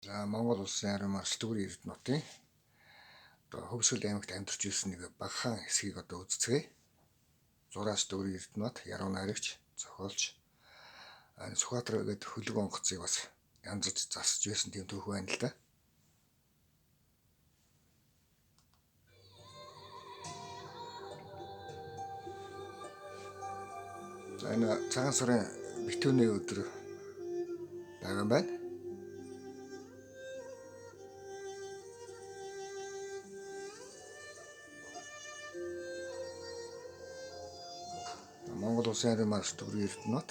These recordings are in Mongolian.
За Монгол улсын арай маш төвөр эрдэнэтийн одоо Хөвсгөл аймагт амьдарч ирсэн нэг багахан хэсгийг одоо үзцгээе. Зураас төвөр эрдэнэт, яруу найрагч, зохиолч Сүхбаатар гэдэг хөлөг онгоцыг бас янзж засаж байсан тийм түүх байна л да. За энэ цагаан сарын битүүний өдөр байгаа юм байна. Монгол улсын арай маш төвөр эрдэнэт,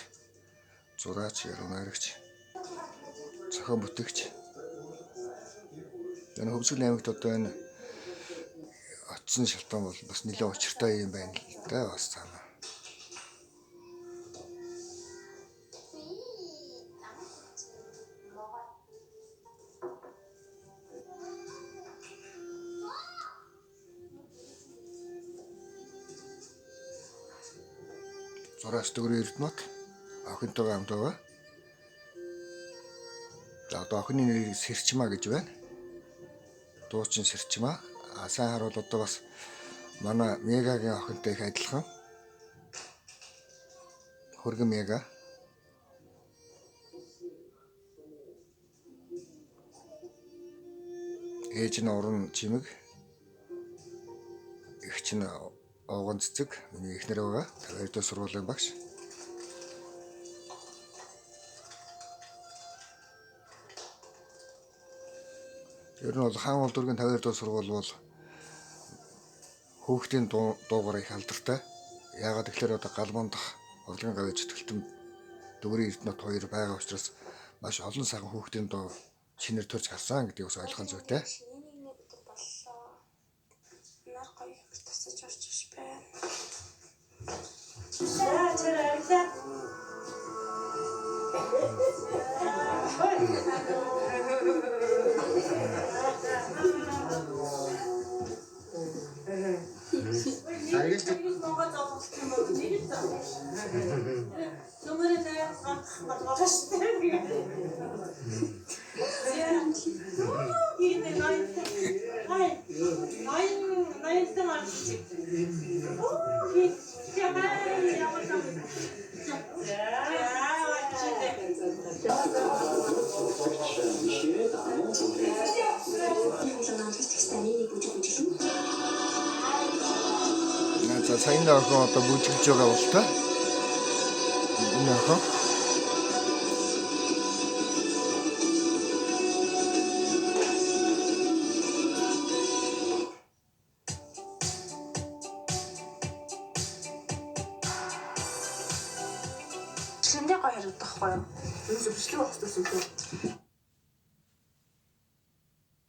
зураач, яруу найрагч, зохион бүтээгч. Энэ Хөвсгөл аймагт одоо энэ очсон шалтгаан бол бас нэлээд учиртай юм байна л да. Бас цаана. Зураас төвөр эрдэнэт охинтойгоо хамт байгаа. За одоо охины нэр Сэрчмаа гэж байна. Дуучин Сэрчмаа. Сайн харуул одоо бас манай Мегагийн охинтой их адилхан. Хөргөн Мега. Ээж нь Уран Чимэг. Эгч нь Овгон Цэцэг. Миний эхнэр байгаа. 2 дахь сургуулийн багш. Ер нь бол хаан улдургийн 52 дахь сургууль бол хүүхдийн дуугаар их алдартай. Яагаад тэгэхээр одоо галман дахь урлагийн гавьяа зүтгэлтэн төвөрийн эрдэнэт хоёр байгаа учраас маш олон сайхан хүүхдийн дуу шинээр төрж гарсан гэдгийг бас ойлгох зүйтэй. За сайн охин одоо бүжиглж байгаа бол та. Энэ охин. Шинэ гоё харагдах байхгүй юу? Юу зөв бичлэг багс төсөв.